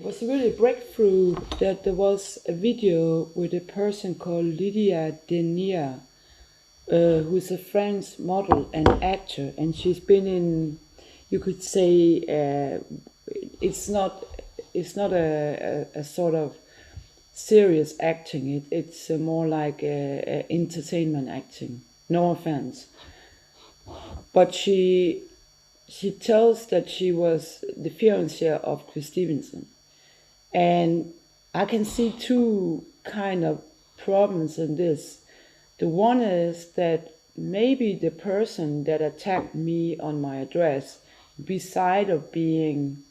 was really a breakthrough that there was a video with a person called Lydia Denier, who's a French model and actor, and she's been in, you could say, it's not a sort of serious acting. It's more like entertainment acting. No offense, but she tells that she was the fiancée of Chris Stevenson, and I can see two kind of problems in this. The one is that maybe the person that attacked me on my address, beside of being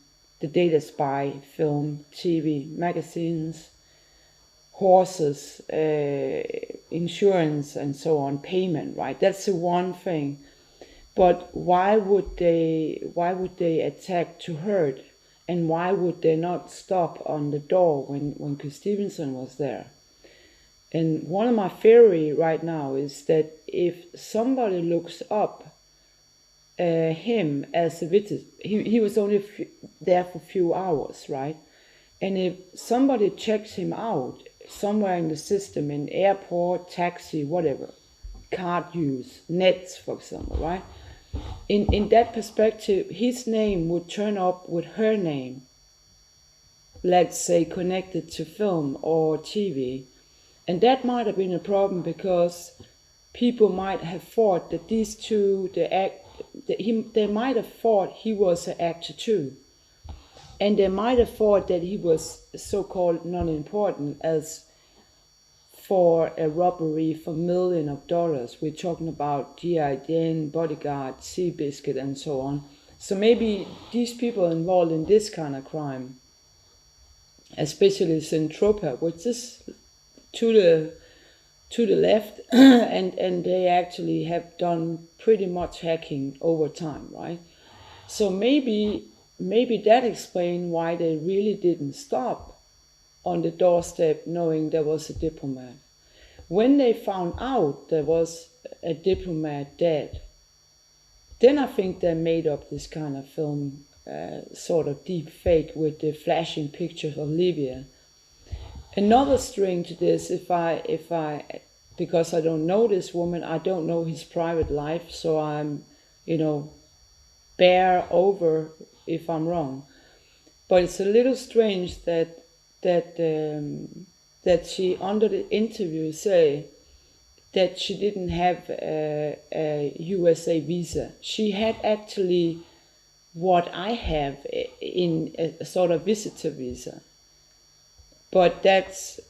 the data spy, film, TV, magazines, horses, insurance, and so on, payment, right? That's the one thing. But why would they attack to hurt? And why would they not stop on the door when Chris Stevenson was there? And one of my theory right now is that if somebody looks up him as a witness, he was only there for a few hours, right? And if somebody checks him out somewhere in the system, in airport, taxi, whatever, card use, nets, for example, right? In that perspective, his name would turn up with her name, let's say connected to film or TV. And that might have been a problem because people might have thought that these two, they might have thought he was an actor too. And they might have thought that he was so-called non-important as for a robbery for millions of dollars. We're talking about G.I. Jane, Bodyguard, Seabiscuit, and so on. So maybe these people involved in this kind of crime, especially Centropa, which is to the left, and they actually have done pretty much hacking over time, right? So maybe that explains why they really didn't stop on the doorstep knowing there was a diplomat. When they found out there was a diplomat dead, then I think they made up this kind of film, sort of deep fake with the flashing pictures of Libya. Another string to this, because I don't know this woman, I don't know his private life, so I'm, bear over if I'm wrong. But it's a little strange that she, under the interview, say that she didn't have a USA visa. She had actually what I have in a sort of visitor visa. But it's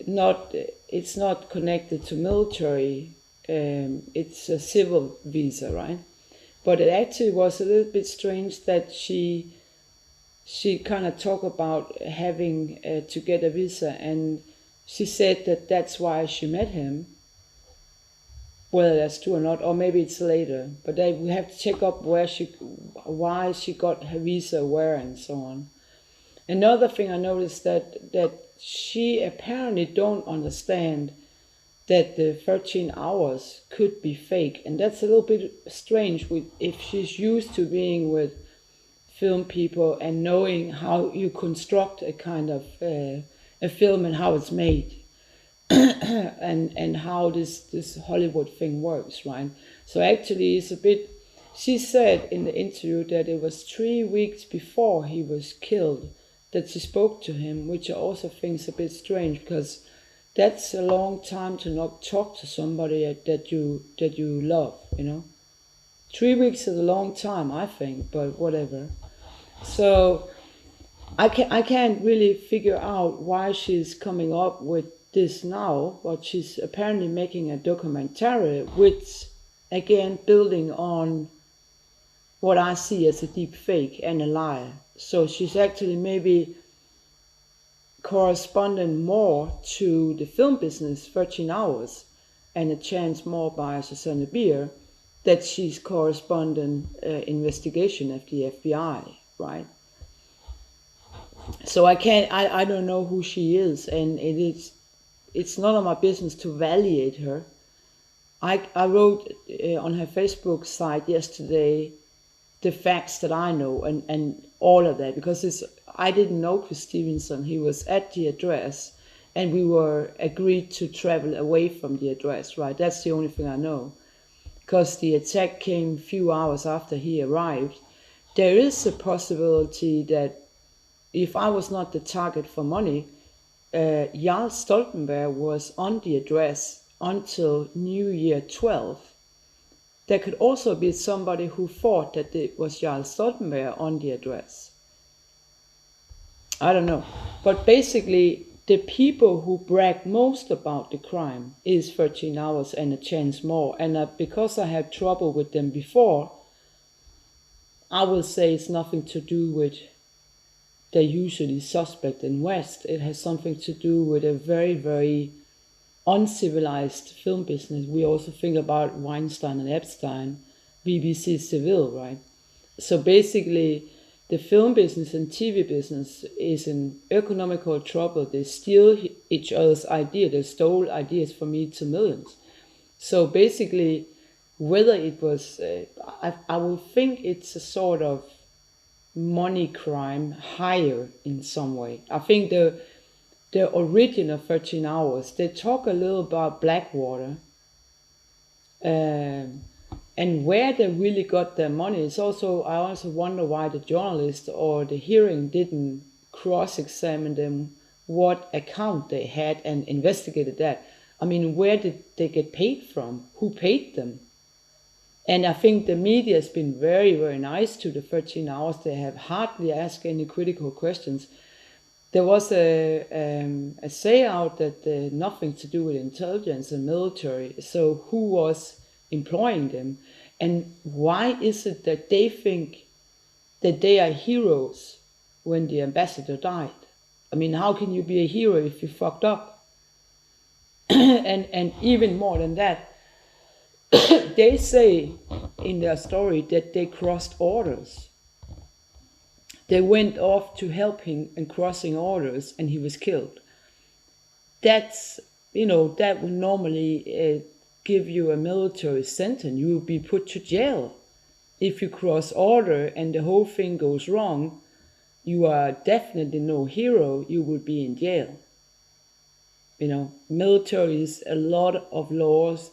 not connected to military, it's a civil visa, right? But it actually was a little bit strange that she kind of talked about having to get a visa, and she said that that's why she met him. Whether that's true or not, or maybe it's later, but we have to check up why she got her visa, where, and so on. Another thing I noticed that she apparently don't understand that the 13 hours could be fake, and that's a little bit strange if she's used to being with film people and knowing how you construct a kind of a film and how it's made. and how this Hollywood thing works, right? So actually it's a bit, she said in the interview that it was 3 weeks before he was killed that she spoke to him, which I also think is a bit strange, because that's a long time to not talk to somebody that you love, 3 weeks is a long time, I think, but whatever. So I can't really figure out why she's coming up with this now, but she's apparently making a documentary, which again building on what I see as a deep fake and a lie. So she's actually maybe corresponding more to the film business, 13 hours, and a chance more by Susanne Bier, that she's corresponding investigation of the FBI, right? So I don't know who she is, and it's none of my business to validate her. I wrote on her Facebook site yesterday the facts that I know and all of that, because I didn't know Chris Stevenson. He was at the address, and we were agreed to travel away from the address, right? That's the only thing I know. Because the attack came a few hours after he arrived. There is a possibility that if I was not the target for money, Jarl Stoltenberg was on the address until New Year 12. There could also be somebody who thought that it was Jarl Stoltenberg on the address. I don't know. But basically, the people who brag most about the crime is 13 hours and a chance more. And because I had trouble with them before, I will say it's nothing to do with they're usually suspect in West. It has something to do with a very, very uncivilized film business. We also think about Weinstein and Epstein, BBC Seville, right? So basically, the film business and TV business is in economical trouble. They steal each other's ideas. They stole ideas from me to millions. So basically, whether it was, I will think it's a sort of money crime higher in some way. I think the original 13 hours, they talk a little about Blackwater, and where they really got their money. It's also, I also wonder why the journalist or the hearing didn't cross-examine them what account they had and investigated that. I mean, where did they get paid from? Who paid them? And I think the media has been very, very nice to the 13 hours. They have hardly asked any critical questions. There was a say out that nothing to do with intelligence and military. So who was employing them? And why is it that they think that they are heroes when the ambassador died? I mean, how can you be a hero if you fucked up? and even more than that, they say in their story that they crossed orders. They went off to help him in crossing orders and he was killed. That's, that would normally give you a military sentence. You would be put to jail. If you cross order and the whole thing goes wrong, you are definitely no hero. You would be in jail. Military is a lot of laws,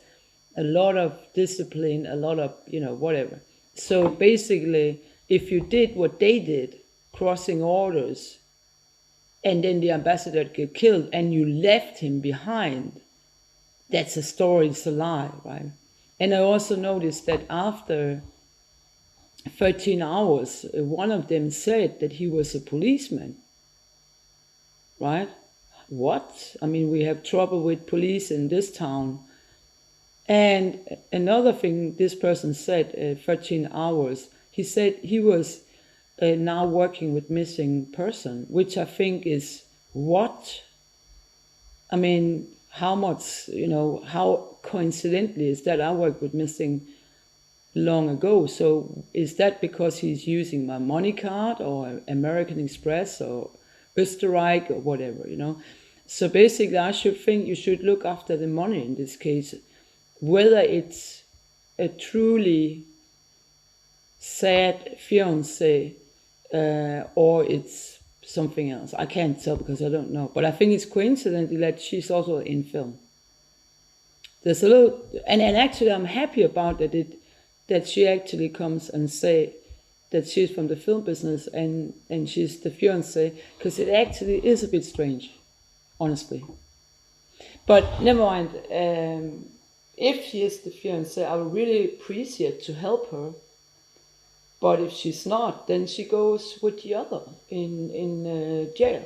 a lot of discipline, a lot of, whatever. So basically, if you did what they did, crossing orders, and then the ambassador get killed and you left him behind, that's a story, it's a lie, right? And I also noticed that after 13 hours, one of them said that he was a policeman, right? What? I mean, we have trouble with police in this town. And another thing this person said, 13 hours, he said he was now working with missing person, which I think is what? I mean, how much, how coincidentally is that I worked with missing long ago? So is that because he's using my money card or American Express or Österreich or whatever, So basically, I should think you should look after the money in this case, whether it's a truly sad fiancé or it's something else. I can't tell because I don't know. But I think it's coincidental that she's also in film. There's a little, and actually I'm happy about that she actually comes and say that she's from the film business and she's the fiancé, because it actually is a bit strange, honestly. But never mind. If she is the fiancé, I would really appreciate to help her. But if she's not, then she goes with the other in jail.